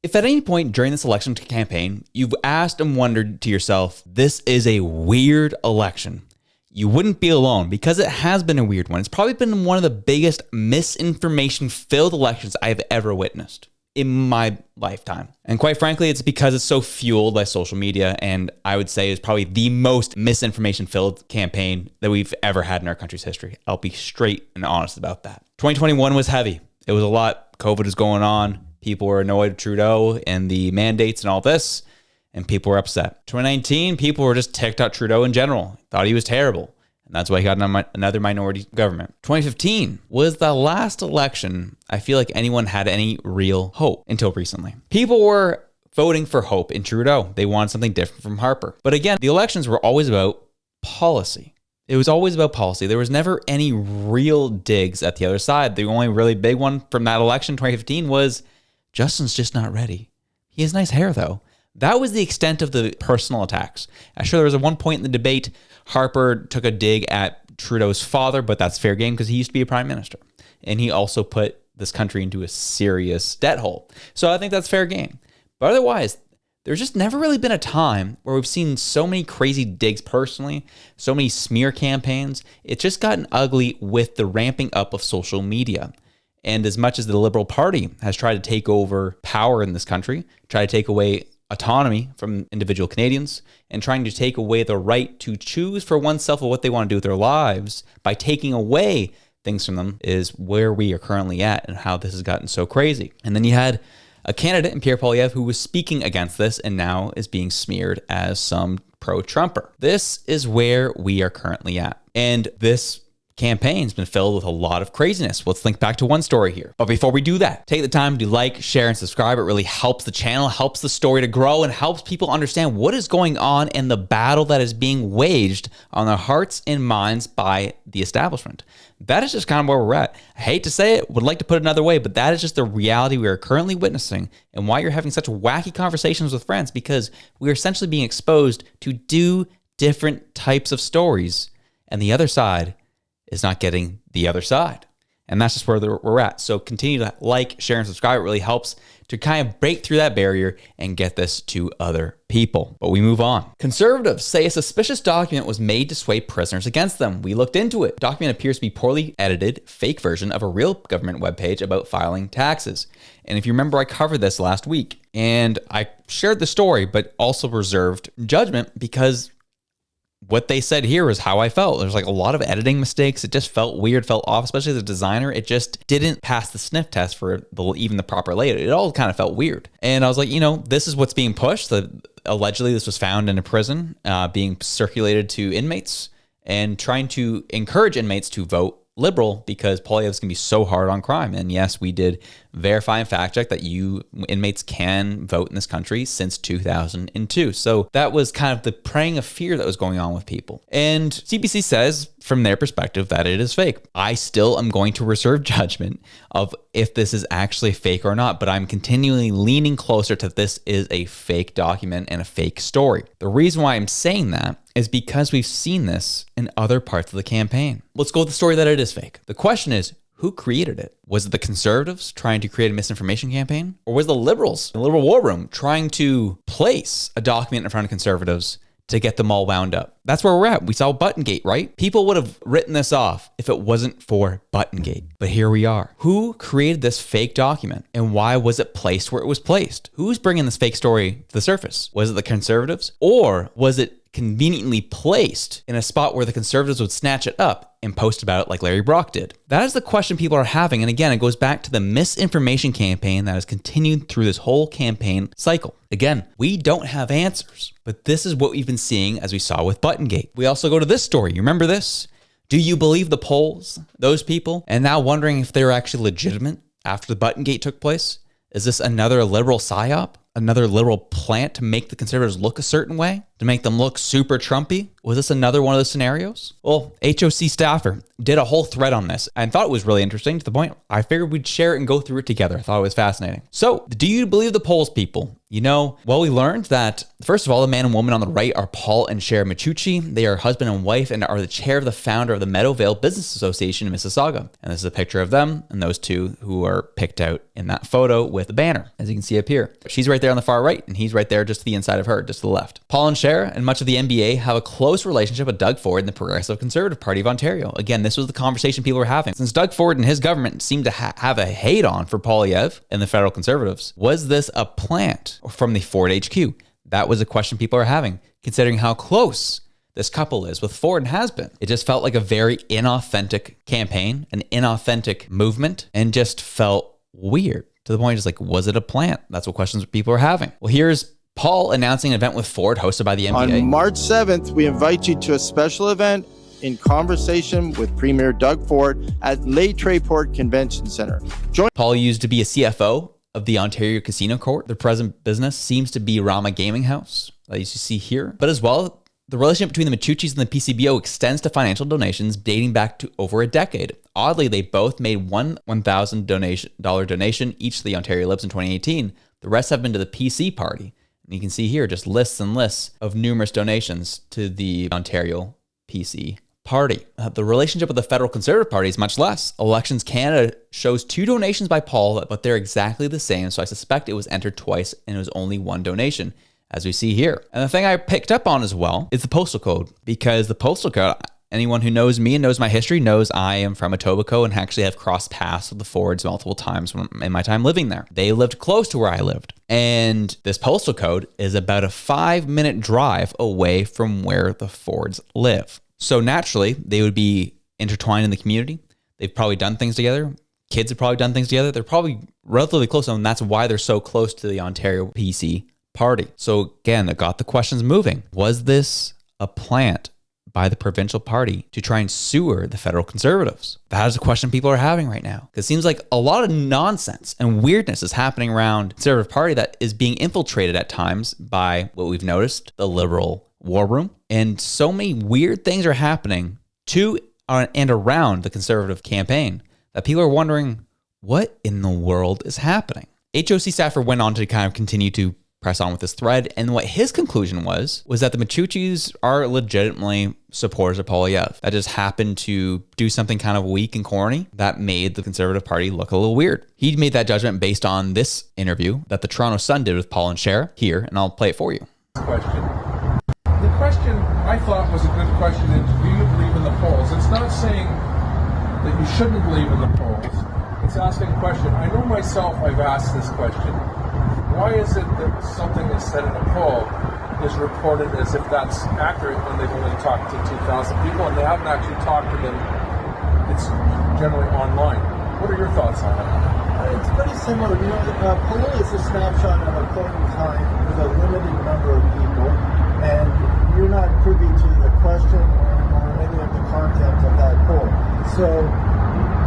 If at any point during this election campaign, you've asked and wondered to yourself, this is a weird election, you wouldn't be alone, because it has been a weird one. It's probably been one of the biggest misinformation-filled elections I've ever witnessed in my lifetime. And quite frankly, it's because it's so fueled by social media, and I would say is probably the most misinformation-filled campaign that we've ever had in our country's history. I'll be straight and honest about that. 2021 was heavy. It was a lot. COVID was going on. People were annoyed with Trudeau and the mandates and all this, and people were upset. 2019, people were just ticked at Trudeau in general, thought he was terrible, and that's why he got another minority government. 2015 was the last election I feel like anyone had any real hope until recently. People were voting for hope in Trudeau. They wanted something different from Harper. But again, the elections were always about policy. It was always about policy. There was never any real digs at the other side. The only really big one from that election, 2015, was Justin's just not ready. He has nice hair, though. That was the extent of the personal attacks. I'm sure there was at one point in the debate, Harper took a dig at Trudeau's father, but that's fair game because he used to be a prime minister. And he also put this country into a serious debt hole. So I think that's fair game. But otherwise, there's just never really been a time where we've seen so many crazy digs personally, so many smear campaigns. It's just gotten ugly with the ramping up of social media. And as much as the Liberal Party has tried to take over power in this country, try to take away autonomy from individual Canadians, and trying to take away the right to choose for oneself of what they want to do with their lives by taking away things from them, is where we are currently at and how this has gotten so crazy. And then you had a candidate in Pierre Poilievre who was speaking against this and now is being smeared as some pro-Trumper. This is where we are currently at. And this campaign's been filled with a lot of craziness. Let's link back to one story here. But before we do that, take the time to like, share, and subscribe. It really helps the channel, helps the story to grow, and helps people understand what is going on in the battle that is being waged on their hearts and minds by the establishment. That is just kind of where we're at. I hate to say it, would like to put it another way, but that is just the reality we are currently witnessing, and why you're having such wacky conversations with friends, because we are essentially being exposed to different types of stories, and the other side is not getting the other side. And that's just where we're at. So continue to like, share, and subscribe. It really helps to kind of break through that barrier and get this to other people. But we move on. Conservatives say a suspicious document was made to sway prisoners against them. We looked into it. The document appears to be poorly edited, fake version of a real government webpage about filing taxes. And if you remember, I covered this last week and I shared the story, but also reserved judgment because what they said here is how I felt. There's like a lot of editing mistakes. It just felt weird, felt off, especially as a designer. It just didn't pass the sniff test for even the proper layout. It all kind of felt weird. And I was like, this is what's being pushed. Allegedly, this was found in a prison, being circulated to inmates and trying to encourage inmates to vote Liberal because Poilievre's going to be so hard on crime. And yes, we did verify and fact check that inmates can vote in this country since 2002. So that was kind of the preying of fear that was going on with people. And CBC says from their perspective that it is fake. I still am going to reserve judgment of if this is actually fake or not, but I'm continually leaning closer to this is a fake document and a fake story. The reason why I'm saying that is because we've seen this in other parts of the campaign. Let's go with the story that it is fake. The question is, who created it? Was it the Conservatives trying to create a misinformation campaign? Or was the Liberals, the Liberal War Room, trying to place a document in front of Conservatives to get them all wound up? That's where we're at. We saw Buttongate, right? People would have written this off if it wasn't for Buttongate. But here we are. Who created this fake document and why was it placed where it was placed? Who's bringing this fake story to the surface? Was it the Conservatives or was it conveniently placed in a spot where the Conservatives would snatch it up and post about it like Larry Brock did? That is the question people are having. And again, it goes back to the misinformation campaign that has continued through this whole campaign cycle. Again, we don't have answers, but this is what we've been seeing as we saw with Buttongate. We also go to this story. You remember this? Do you believe the polls, those people? And now wondering if they're actually legitimate after the Buttongate took place? Is this another liberal psyop? Another liberal plant to make the Conservatives look a certain way? To make them look super Trumpy? Was this another one of those scenarios? Well, HOC staffer did a whole thread on this and thought it was really interesting to the point I figured we'd share it and go through it together. I thought it was fascinating. So, do you believe the polls, people? You know, well, we learned that, first of all, the man and woman on the right are Paul and Cher Michucci. They are husband and wife and are the chair of the founder of the Meadowvale Business Association in Mississauga. And this is a picture of them and those two who are picked out in that photo with the banner, as you can see up here. She's right there on the far right, and he's right there just to the inside of her, just to the left. Paul and Cher and much of the NBA have a close relationship with Doug Ford and the Progressive Conservative Party of Ontario. Again, this was the conversation people were having. Since Doug Ford and his government seemed to have a hate on for poilievre and the federal Conservatives, was this a plant from the Ford HQ? That was a question people are having, considering how close this couple is with Ford and has been. It just felt like a very inauthentic campaign, an inauthentic movement, and just felt weird to the point just like, was it a plant? That's what questions people are having. Well, here's Paul announcing an event with Ford hosted by the NBA. On March 7th, we invite you to a special event in conversation with Premier Doug Ford at Le Tréport Convention Center. Paul used to be a CFO of the Ontario Casino Court. Their present business seems to be Rama Gaming House, that you see here. But as well, the relationship between the Michuccis and the PCBO extends to financial donations dating back to over a decade. Oddly, they both made one $1,000 donation each to the Ontario Libs in 2018. The rest have been to the PC party. And you can see here just lists and lists of numerous donations to the Ontario PC party. The relationship with the federal Conservative Party is much less. Elections Canada shows 2 donations by Paul, but they're exactly the same. So I suspect it was entered twice and it was only 1 donation, as we see here. And the thing I picked up on as well is the postal code, because the postal code, anyone who knows me and knows my history knows I am from Etobicoke and actually have crossed paths with the Fords multiple times in my time living there. They lived close to where I lived. And this postal code is about a 5-minute drive away from where the Fords live. So naturally, they would be intertwined in the community. They've probably done things together. Kids have probably done things together. They're probably relatively close, and that's why they're so close to the Ontario PC party. So again, that got the questions moving. Was this a plant by the provincial party to try and sewer the federal Conservatives? That is a question people are having right now. Because it seems like a lot of nonsense and weirdness is happening around the Conservative Party that is being infiltrated at times by what we've noticed, the Liberal war room. And so many weird things are happening to and around the Conservative campaign that people are wondering, what in the world is happening? HOC staffer went on to kind of continue to press on with this thread, and what his conclusion was that the Michuccis are legitimately supporters of poilievre. That just happened to do something kind of weak and corny that made the Conservative Party look a little weird. He made that judgment based on this interview that the Toronto Sun did with Paul and Cher here, and I'll play it for you. The question I thought was a good question is, do you believe in the polls? It's not saying that you shouldn't believe in the polls. It's asking a question. I know myself, I've asked this question. Why is it that something is said in a poll is reported as if that's accurate when they've only talked to 2,000 people and they haven't actually talked to them? It's generally online. What are your thoughts on it? It's pretty similar. You know, a poll is a snapshot of a point in time with a limited number of people, and you're not privy to the question or any of the content of that poll. So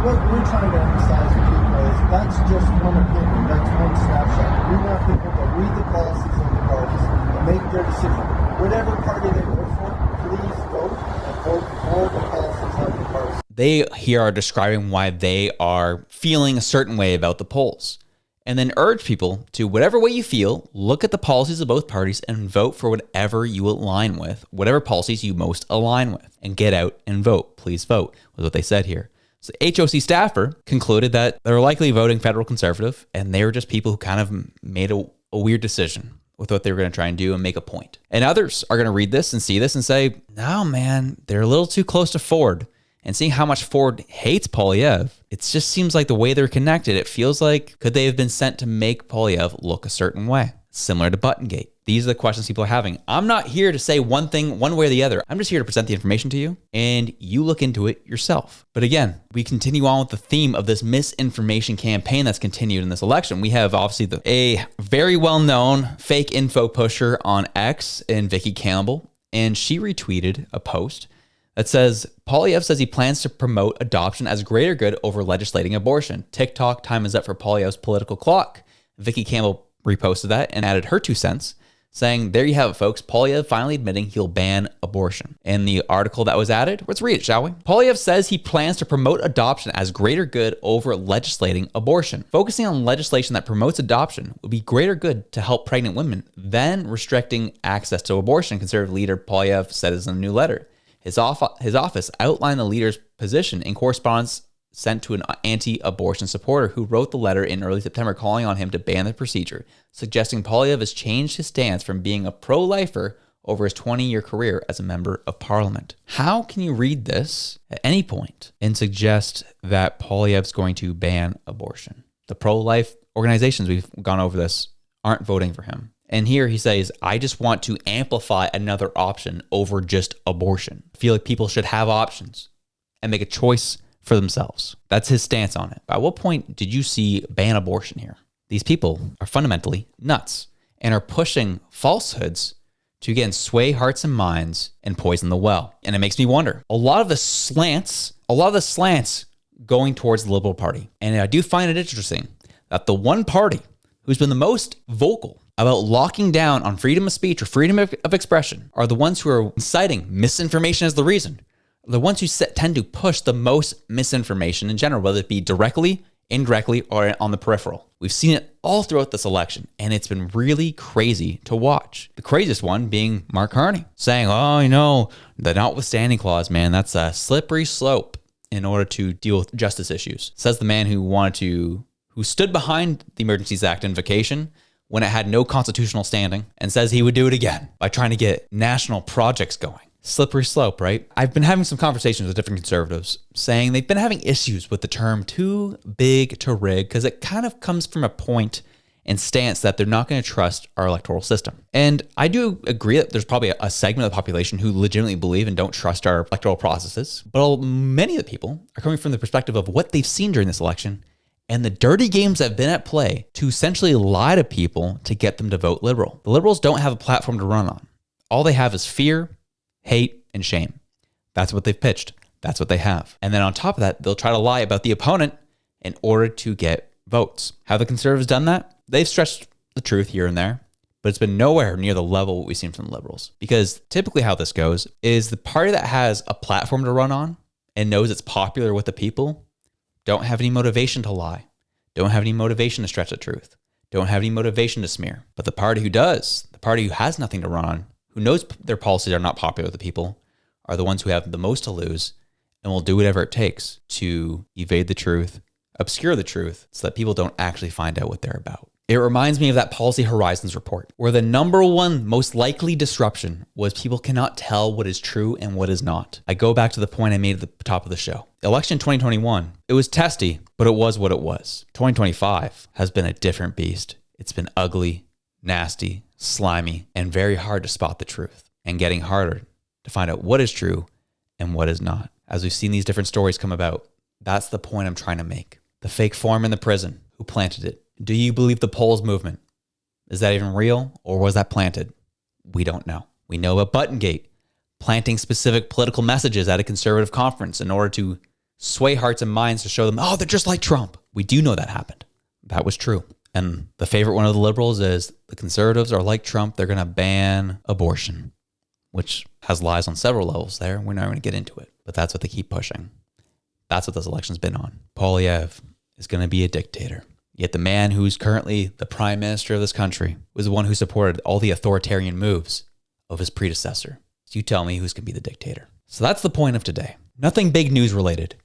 what we're trying to emphasize to people is that's just one opinion, that's one snapshot. We want people to read the policies of the parties and make their decision. Whatever party they vote for, please vote and vote for the policies of the parties. They here are describing why they are feeling a certain way about the polls, and then urge people to, whatever way you feel, look at the policies of both parties and vote for whatever you align with, whatever policies you most align with, and get out and vote. Please vote, was what they said here. So HOC staffer concluded that they were likely voting federal Conservative, and they were just people who kind of made a weird decision with what they were going to try and do and make a point. And others are going to read this and see this and say, no, man, they're a little too close to Ford. And seeing how much Ford hates poilievre, it just seems like the way they're connected, it feels like, could they have been sent to make poilievre look a certain way? Similar to Buttongate. These are the questions people are having. I'm not here to say one thing, one way or the other. I'm just here to present the information to you, and you look into it yourself. But again, we continue on with the theme of this misinformation campaign that's continued in this election. We have obviously a very well-known fake info pusher on X in Vicky Campbell, and she retweeted a post that says, poilievre says he plans to promote adoption as a greater good over legislating abortion. TikTok, time is up for poilievre's political clock. Vicky Campbell reposted that and added her 2 cents, saying, there you have it, folks. Poilievre finally admitting he'll ban abortion. In the article that was added, let's read it, shall we? Poilievre says he plans to promote adoption as greater good over legislating abortion. Focusing on legislation that promotes adoption would be greater good to help pregnant women than restricting access to abortion, conservative leader Poilievre says in a new letter. His office outlined the leader's position in correspondence sent to an anti-abortion supporter who wrote the letter in early September calling on him to ban the procedure, suggesting Poilievre has changed his stance from being a pro-lifer over his 20-year career as a member of parliament. How can you read this at any point and suggest that Poilievre's going to ban abortion? The pro-life organizations, we've gone over this, aren't voting for him. And here he says, I just want to amplify another option over just abortion. I feel like people should have options and make a choice for themselves. That's his stance on it. At what point did you see ban abortion here? These people are fundamentally nuts and are pushing falsehoods to, again, sway hearts and minds and poison the well. And it makes me wonder, a lot of the slants going towards the Liberal Party. And I do find it interesting that the one party who's been the most vocal about locking down on freedom of speech or freedom of expression are the ones who are citing misinformation as the reason. The ones who tend to push the most misinformation in general, whether it be directly, indirectly, or on the peripheral. We've seen it all throughout this election, and it's been really crazy to watch. The craziest one being Mark Carney saying, the notwithstanding clause, man, that's a slippery slope in order to deal with justice issues. Says the man who stood behind the Emergencies Act invocation when it had no constitutional standing and says he would do it again by trying to get national projects going. Slippery slope, right? I've been having some conversations with different conservatives saying they've been having issues with the term too big to rig because it kind of comes from a point and stance that they're not going to trust our electoral system. And I do agree that there's probably a segment of the population who legitimately believe and don't trust our electoral processes. But many of the people are coming from the perspective of what they've seen during this election and the dirty games that have been at play to essentially lie to people to get them to vote Liberal. The Liberals don't have a platform to run on. All they have is fear, hate, and shame. That's what they've pitched. That's what they have. And then on top of that, they'll try to lie about the opponent in order to get votes. Have the Conservatives done that? They've stretched the truth here and there, but it's been nowhere near the level we've seen from the Liberals. Because typically how this goes is the party that has a platform to run on and knows it's popular with the people don't have any motivation to lie, don't have any motivation to stretch the truth, don't have any motivation to smear. But the party who does, the party who has nothing to run on, who knows their policies are not popular with the people, are the ones who have the most to lose and will do whatever it takes to evade the truth, obscure the truth, so that people don't actually find out what they're about. It reminds me of that Policy Horizons report, where the number one most likely disruption was people cannot tell what is true and what is not. I go back to the point I made at the top of the show. Election 2021, it was testy, but it was what it was. 2025 has been a different beast. It's been ugly, nasty, slimy, and very hard to spot the truth, and getting harder to find out what is true and what is not. As we've seen these different stories come about, that's the point I'm trying to make. The fake form in the prison, who planted it? Do you believe the polls movement? Is that even real, or was that planted? We don't know. We know about Buttongate, planting specific political messages at a conservative conference in order to sway hearts and minds to show them, they're just like Trump. We do know that happened. That was true. And the favorite one of the Liberals is the Conservatives are like Trump. They're going to ban abortion, which has lies on several levels there. We're not going to get into it, but that's what they keep pushing. That's what this election's been on. Poilievre is going to be a dictator. Yet the man who's currently the prime minister of this country was the one who supported all the authoritarian moves of his predecessor. So you tell me who's going to be the dictator. So that's the point of today. Nothing big news related,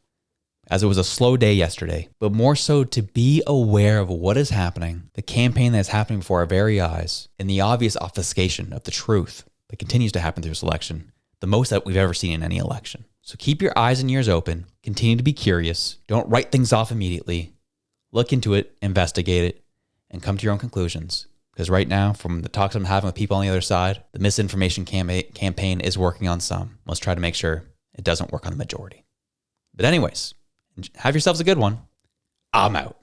as it was a slow day yesterday, but more so to be aware of what is happening, the campaign that's happening before our very eyes, and the obvious obfuscation of the truth that continues to happen through this election, the most that we've ever seen in any election. So keep your eyes and ears open, continue to be curious, don't write things off immediately, look into it, investigate it, and come to your own conclusions. Because right now, from the talks I'm having with people on the other side, the misinformation campaign is working on some. Let's try to make sure it doesn't work on the majority. But anyways, have yourselves a good one. I'm out.